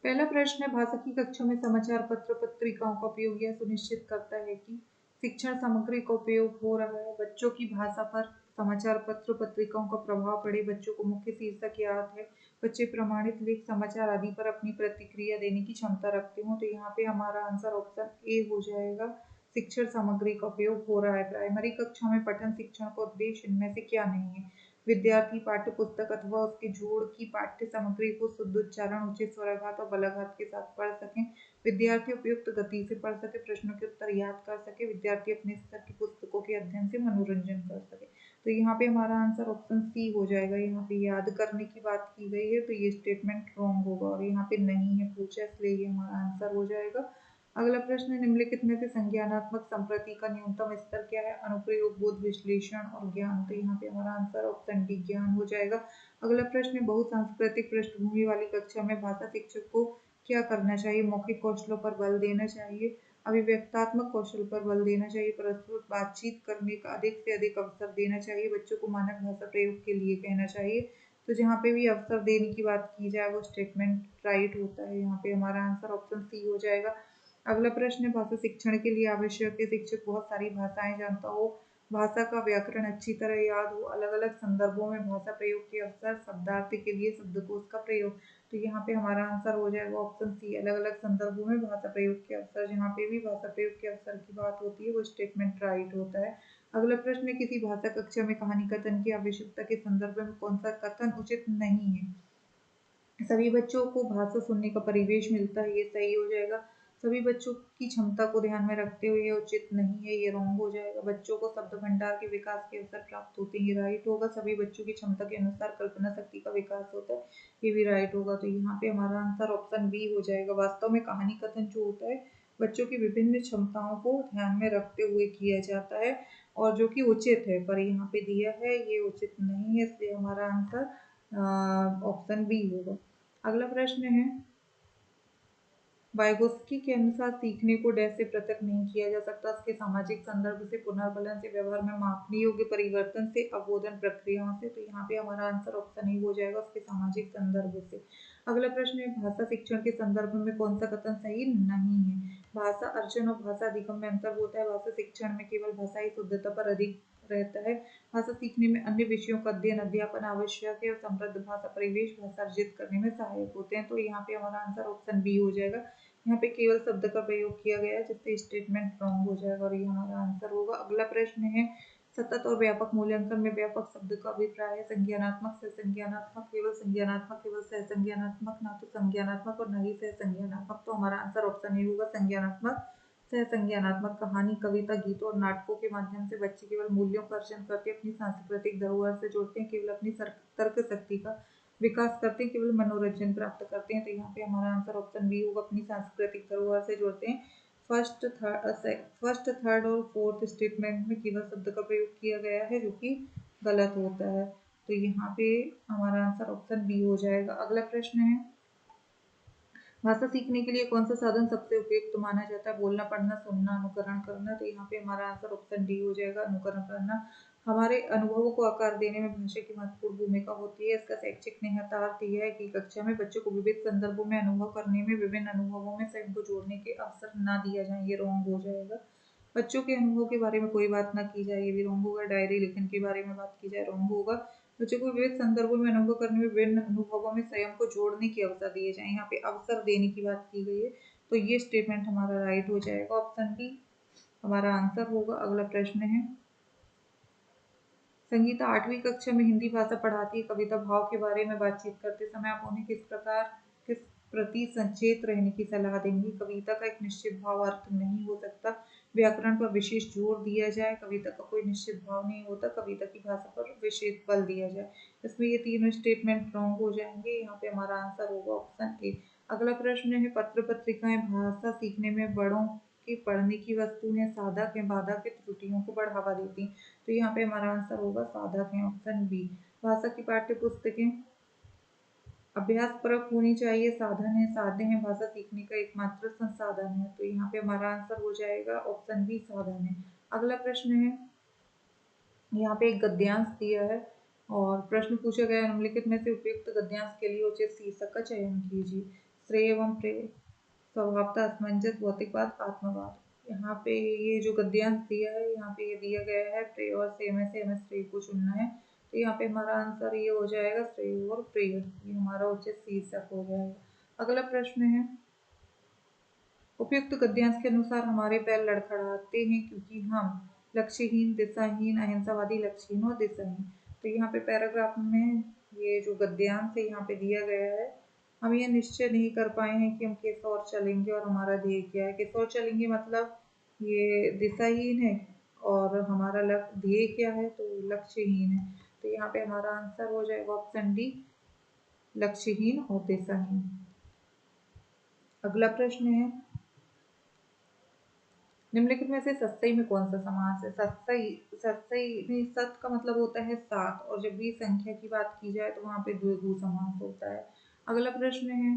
पहला प्रश्न है, भाषा की कक्षा में समाचार पत्र पत्रिकाओं का उपयोग यह सुनिश्चित करता है कि शिक्षण सामग्री का उपयोग हो रहा है, बच्चों की भाषा पर समाचार पत्र पत्रिकाओं का प्रभाव पड़े, बच्चों को मुख्य शीर्षक याद है, बच्चे प्रमाणित लेख समाचार आदि पर अपनी प्रतिक्रिया देने की क्षमता रखते हो। तो यहाँ पे हमारा आंसर ऑप्शन ए हो जाएगा, शिक्षण सामग्री का उपयोग हो रहा है। प्राइमरी कक्षा में पठन शिक्षण का उद्देश्य इनमें से क्या नहीं है? विद्यार्थी पाठ्य पुस्तक अथवा उसके जोड़ की पाठ्य सामग्री को शुद्ध उच्चारण, उचित स्वराघात और बलाघात के साथ पढ़ सकें, विद्यार्थी उपयुक्त गति से पढ़ सके, प्रश्नों के उत्तर याद कर सके, विद्यार्थी अपने स्तर की पुस्तकों के अध्ययन से मनोरंजन कर सके। तो यहाँ पे हमारा आंसर ऑप्शन सी हो जाएगा। यहाँ पे याद करने की बात की गई है तो ये स्टेटमेंट रॉन्ग होगा और यहाँ पे नहीं है पूछा, इसलिए ये हमारा आंसर हो जाएगा। अगला प्रश्न है, निम्नलिखित में से संज्ञानात्मक संप्रति का न्यूनतम स्तर क्या है? अनुप्रयोग, बोध, विश्लेषण और ज्ञान। तो यहाँ पे हमारा आंसर ऑप्शन डी ज्ञान हो जाएगा। अगला प्रश्न है, बहुसांस्कृतिक पृष्ठभूमि वाली कक्षा में भाषा शिक्षक को क्या करना चाहिए? मौखिक कौशलों पर बल देना चाहिए, अभिव्यक्तात्मक कौशल पर बल देना चाहिए, परस्पर बातचीत करने का अधिक से अधिक अवसर देना चाहिए, बच्चों को मानक भाषा प्रयोग के लिए कहना चाहिए। तो जहाँ पे भी अवसर देने की बात की जाए वो स्टेटमेंट राइट होता है। यहाँ पे हमारा आंसर ऑप्शन सी हो जाएगा। अगला प्रश्न है, भाषा शिक्षण के लिए आवश्यक है? शिक्षक बहुत सारी भाषाएं जानता हो, भाषा का व्याकरण अच्छी तरह याद हो, अलग अलग संदर्भों में भाषा प्रयोग के अवसर, शब्दार्थ के लिए शब्दकोश का प्रयोग। तो यहाँ पे हमारा आंसर हो जाएगा ऑप्शन सी, अलग अलग संदर्भों में भाषा प्रयोग के अवसर। जहाँ पे भी भाषा प्रयोग के अवसर की बात होती है वो स्टेटमेंट राइट होता है। अगला प्रश्न है, किसी भाषा कक्षा में कहानी कथन की आवश्यकता के संदर्भ में कौन सा कथन उचित नहीं है? सभी बच्चों को भाषा सुनने का परिवेश मिलता है, ये सही हो जाएगा। सभी बच्चों की क्षमता को ध्यान में रखते हुए ये उचित नहीं है, ये रॉन्ग हो जाएगा। बच्चों को शब्द भंडार के विकास के अवसर प्राप्त होते हैं, ये राइट होगा। सभी बच्चों की क्षमता के अनुसार कल्पना शक्ति का विकास होता है, ये भी राइट होगा। तो यहाँ पे हमारा आंसर ऑप्शन बी हो जाएगा। वास्तव में कहानी कथन जो होता है बच्चों की विभिन्न क्षमताओं को ध्यान में रखते हुए किया जाता है और जो कि उचित है, पर यहाँ पे दिया है ये उचित नहीं है, इसलिए हमारा आंसर ऑप्शन बी होगा। अगला प्रश्न है, वाइगोत्स्की के अनुसार सीखने को डैश से पृथक नहीं किया जा सकता, उसके सामाजिक संदर्भ से, पुनर्बलन से, व्यवहार में मापने योग्य परिवर्तन से, अवबोधन प्रक्रियाओं से। तो यहाँ पे हमारा आंसर ऑप्शन ही हो जाएगा, उसके सामाजिक संदर्भ से। अगला प्रश्न है, भाषा शिक्षण के संदर्भ में कौन सा कथन सही नहीं है? भाषा अर्जन और भाषा अधिगम में अंतर होता है, भाषा शिक्षण में केवल भाषाई शुद्धता पर अधिक रहता है, भाषा सीखने में अन्य विषयों का अध्ययन अध्यापन आवश्यक है और समृद्ध भाषा परिवेश भाषा अर्जित करने में सहायक होते हैं। तो यहाँ पे हमारा आंसर ऑप्शन बी हो जाएगा। यहाँ पे केवल शब्द का प्रयोग किया गया है जिससे स्टेटमेंट रॉन्ग हो जाएगा और ये हमारा आंसर होगा। अगला प्रश्न है, सतत और व्यापक मूल्यांकन में व्यापक शब्द का अभिप्राय है संज्ञानात्मक, सहसंज्ञानात्मक, केवल संज्ञानात्मक, केवल सहसंज्ञानात्मक, ना तो संज्ञानात्मक और न ही सहसंज्ञानात्मक। तो हमारा आंसर ऑप्शन ए होगा, संज्ञानात्मक। सहसंज्ञानात्मक कहानी, कविता, गीतों और नाटकों के माध्यम से बच्चे केवल मूल्यों का अर्जन करते, अपनी सांस्कृतिक धरोहर से जोड़ते हैं, केवल अपनी तर्क शक्ति का विकास करते हैं, केवल मनोरंजन प्राप्त करते हैं। तो यहाँ पे हमारा आंसर ऑप्शन बी होगा, अपनी सांस्कृतिक धरोहर से जोड़ते हैं। फर्स्ट थर्ड और फोर्थ स्टेटमेंट में केवल शब्द का प्रयोग किया गया है जो कि गलत होता है। तो यहाँ पे हमारा आंसर ऑप्शन बी हो जाएगा। अगला प्रश्न है, भाषा सीखने के लिए कौन सा साधन सबसे उपयुक्त माना जाता है? बोलना, पढ़ना, सुनना, अनुकरण करना। तो यहाँ पे हमारा आंसर ऑप्शन डी हो जाएगा, अनुकरण करना। हमारे अनुभवों को आकार देने में भाषा की महत्वपूर्ण भूमिका होती है। इसका शैक्षिक निहितार्थ यह है कि कक्षा में बच्चों को विविध संदर्भों में अनुभव करने में, विभिन्न अनुभवों में स्वयं को जोड़ने के अवसर न दिया जाए, ये रॉन्ग हो जाएगा। बच्चों के अनुभव के बारे में कोई बात ना की जाए, ये भी रॉन्ग होगा। डायरी लेखन के बारे में बात की जाए, रॉन्ग होगा। बच्चों को विविध संदर्भों में अनुभव करने में, विभिन्न अनुभवों में स्वयं को जोड़ने के अवसर दिए जाए, यहाँ पे अवसर देने की बात की गई है, तो ये स्टेटमेंट हमारा राइट हो जाएगा, ऑप्शन बी हमारा आंसर होगा। अगला प्रश्न है, संगीता 8वीं कक्षा में हिंदी भाषा पढ़ाती है, कविता भाव के बारे में बातचीत करते समय आप उन्हें किस प्रति सचेत रहने की सलाह देंगी? कविता का एक निश्चित भाव अर्थ नहीं हो सकता, व्याकरण पर विशेष जोर दिया जाए, कविता का कोई निश्चित भाव नहीं होता, कविता की भाषा पर विशेष बल दिया जाए। इसमें ये तीनों स्टेटमेंट रॉन्ग हो जाएंगे, यहाँ पे हमारा आंसर होगा ऑप्शन ए। अगला प्रश्न है, पत्र पत्रिकाएं भाषा सीखने में बड़ों के पढ़ने की वस्तु है, साधक है, बाधक है, त्रुटियों को बढ़ावा देती है। तो यहाँ पे हमारा आंसर होगा साधक है, ऑप्शन बी। भाषा की पाठ्य पुस्तकें अभ्यास परक होनी चाहिए, साधन है, साध्य है, भाषा सीखने का एकमात्र संसाधन है। तो यहाँ पे हमारा आंसर हो जाएगा ऑप्शन बी, साधन है। अगला प्रश्न है, यहाँ पे एक गद्यांश दिया है और प्रश्न पूछा गया, निम्नलिखित में से उपयुक्त गद्यांश के लिए उचित शीर्षक का चयन कीजिए। श्रेय एवं प्रेय, स्वभावता, असमंजस, भौतिकवाद, आत्मवाद। यहाँ पे ये जो गद्यांश दिया है, यहाँ पे ये दिया गया है प्रेय और श्रेय में से हमें श्रेय को चुनना है। तो यहाँ पे हमारा आंसर ये हो जाएगा श्रेय और प्रेय, ये हमारा उचित शीर्षक हो जाएगा। अगला प्रश्न है, उपयुक्त गद्यांश के अनुसार हमारे पैर लड़खड़ाते हैं क्योंकि हम लक्ष्यहीन, दिशाहीन, अहिंसावादी, लक्ष्यहीन और दिशाहीन। तो यहाँ पे पैराग्राफ में ये जो गद्यांश है यहाँ पे दिया गया है, हम ये निश्चय नहीं कर पाए हैं कि हम किस ओर चलेंगे और हमारा ध्येय क्या है। किस ओर चलेंगे मतलब ये दिशाहीन है और हमारा ध्येय क्या है, तो लक्ष्यहीन है। तो यहाँ पे हमारा आंसर हो जाएगा ऑप्शन डी, लक्ष्यहीन और दिशाहीन। अगला प्रश्न है, निम्नलिखित में से सत्सई में कौन सा समास है? सत्सई में सत का मतलब होता है सात, और जब भी संख्या की बात की जाए तो वहां पे द्विगु समास होता है। अगला प्रश्न है,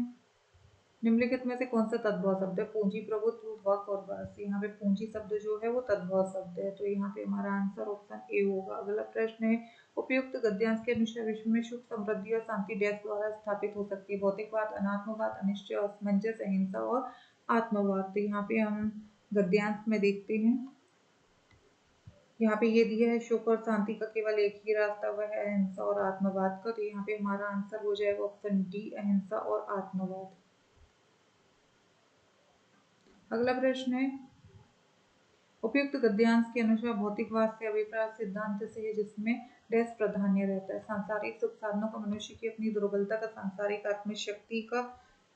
निम्नलिखित में से कौन सा तद्भव शब्द है? पूंजी, प्रभुत्व, वक और वास। यहाँ पे पूंजी शब्द जो है वो तद्भव शब्द है, तो यहाँ पे हमारा आंसर ऑप्शन ए होगा। अगला प्रश्न है, उपयुक्त गद्यांश के अनुसार विश्व में सुख, समृद्धि और शांति डैश द्वारा स्थापित हो सकती है? भौतिकवाद, अनात्मवाद, अनिश्चय, असमंजस, अहिंसा और आत्मवाद। तो यहाँ पे हम गद्यांश में देखते हैं, यहाँ पे ये दिया है सुख और शांति का केवल एक ही रास्ता, वह है अहिंसा और आत्मवाद का। तो यहाँ पे हमारा आंसर हो जाएगा ऑप्शन डी, अहिंसा और आत्मवाद। अगला प्रश्न है, उपयुक्त गद्यांश के अनुसार भौतिकवाद से अभिप्राय सिद्धांत से है जिसमें डैश प्राधान्य रहता है? सांसारिक सुख साधनों का, मनुष्य की अपनी दुर्बलता का, सांसारिक आत्मशक्ति का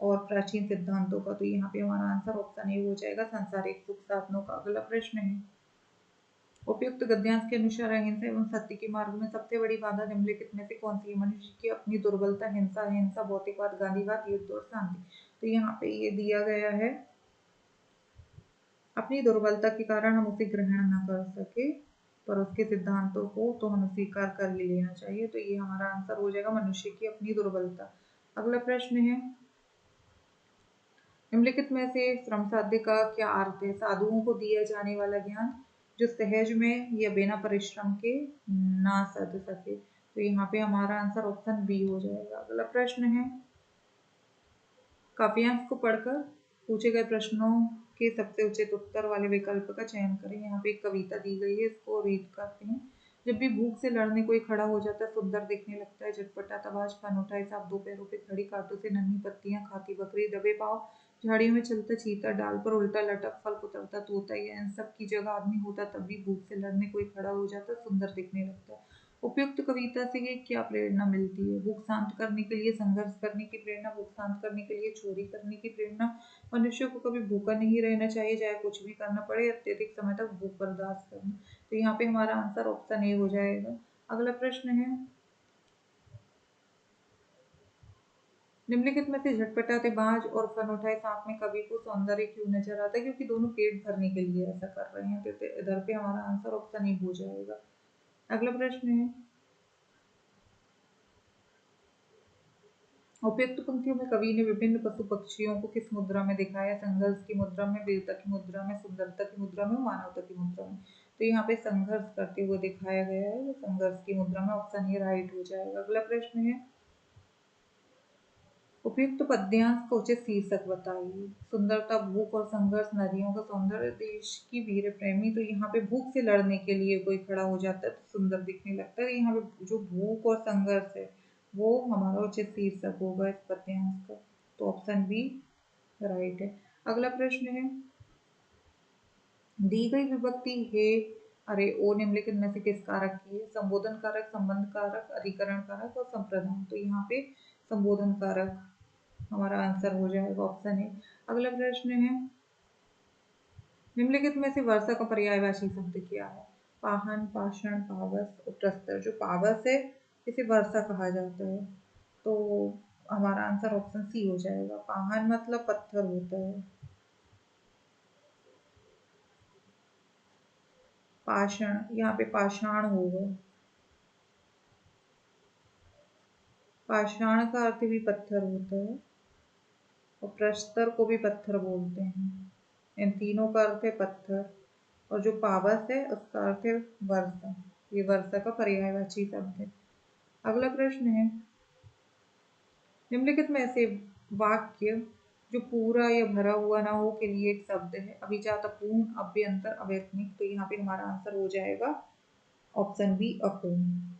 और प्राचीन सिद्धांतों का। तो यहाँ पे हमारा आंसर ऑप्शन ए हो जाएगा, सांसारिक सुख साधनों का। अगला प्रश्न है, उपयुक्त गद्यांश के अनुसार अहिंसा एवं सत्य के मार्ग में सबसे बड़ी बाधा निम्नलिखित में से कौन सी है? मनुष्य की अपनी दुर्बलता, हिंसा, अहिंसा, भौतिकवाद, गांधीवाद, युद्ध और शांति। तो यहाँ पे ये दिया गया है, अपनी दुर्बलता के कारण हम उसे ग्रहण न कर सके पर उसके सिद्धांतों को तो हमें स्वीकार कर ही लेना चाहिए। तो ये हमारा आंसर हो जाएगा, मनुष्य की अपनी दुर्बलता। अगला प्रश्न है, निम्नलिखित में से श्रम साध्य का क्या अर्थ है? साधुओं को दिया जाने वाला ज्ञान जो सहज में या बिना परिश्रम के ना सध सके। तो यहाँ पे हमारा आंसर ऑप्शन बी हो जाएगा। अगला प्रश्न है, काव्यांश को पढ़कर पूछे गए प्रश्नों के सबसे उचित उत्तर वाले विकल्प का चयन करें। यहाँ पे एक कविता दी गई है, इसको रीड करते हैं। जब भी भूख से लड़ने कोई खड़ा हो जाता है, सुंदर दिखने लगता है, झटपटा तबाश, फन उठाए, साफ दो पैरों पे खड़ी, कांटों से नन्ही पत्तियां खाती बकरी, दबे पाँव झाड़ियों में चलता चीता, डाल पर उल्टा लटक फल कुतरता तोता, या इन सब की जगह आदमी होता तब भी भूख से लड़ने कोई खड़ा हो जाता, सुंदर दिखने लगता है। उपयुक्त कविता से ये क्या प्रेरणा मिलती है? भूख शांत करने के लिए संघर्ष करने की प्रेरणा, भूख शांत करने के लिए चोरी करने की प्रेरणा, मनुष्य को कभी भूखा नहीं रहना चाहिए, चाहे कुछ भी करना पड़े, अत्यधिक समय तक भूख बर्दाश्त करना। तो यहाँ पे हमारा आंसर ऑप्शन ए हो जाएगा। अगला प्रश्न है, निम्नलिखित में से झटपटाते बाज और फन उठाए सांप में कवि को सौंदर्य क्यों नजर आता है? क्योंकि दोनों पेट भरने के लिए ऐसा कर रहे हैं। तो इधर पे हमारा आंसर ऑप्शन ए हो जाएगा। अगला प्रश्न है, उपयुक्त पंक्तियों में कवि ने विभिन्न पशु पक्षियों को किस मुद्रा में दिखाया? संघर्ष की मुद्रा में, वीरता की मुद्रा में, सुंदरता की मुद्रा में, मानवता की मुद्रा में। तो यहाँ पे संघर्ष करते हुए दिखाया गया है, वो संघर्ष की मुद्रा में, ऑप्शन ए राइट हो जाएगा। अगला प्रश्न है, उपयुक्त पद्यांश का उचित शीर्षक बताइए। सुंदरता, भूख और संघर्ष, नदियों का सौंदर्य, देश की वीर प्रेमी। तो यहाँ पे भूख से लड़ने के लिए कोई खड़ा हो जाता है तो सुंदर दिखने लगता है। यहाँ पे जो भूख और संघर्ष है वो हमारा उचित शीर्षक होगा इस पद्यांश का। तो ऑप्शन बी राइट है। अगला प्रश्न है, दी गई विभक्ति है अरे ओ निम्नलिखित में से किस कारक की है? संबोधन कारक, संबंध कारक, अधिकरण कारक और संप्रदान। तो यहाँ पे संबोधन कारक हमारा आंसर हो जाएगा, ऑप्शन ए। अगला प्रश्न है, निम्नलिखित में से वर्षा का पर्यायवाची शब्द क्या है? पाहन, पाषाण, पावस और प्रस्तर। जो पावस है इसे वर्षा कहा जाता है, तो हमारा आंसर ऑप्शन सी हो जाएगा। पाहन मतलब पत्थर होता है, पाषाण यहाँ पे पाषाण होगा, पाषाण का अर्थ भी पत्थर होता है और प्रस्तर को भी पत्थर बोलते हैं। इन तीनों का अर्थ है पत्थर, और जो पावस है उसका अर्थ है वर्षा। ये वर्षा का पर्यायवाची शब्द है। अगला प्रश्न है, निम्नलिखित में से वाक्य जो पूरा या भरा हुआ ना हो के लिए एक शब्द है। अभिजात, अपूर्ण, अभ्यंतर, अवैतनिक। तो यहाँ पे हमारा आंसर हो जाएगा ऑप्शन बी, अपूर्ण।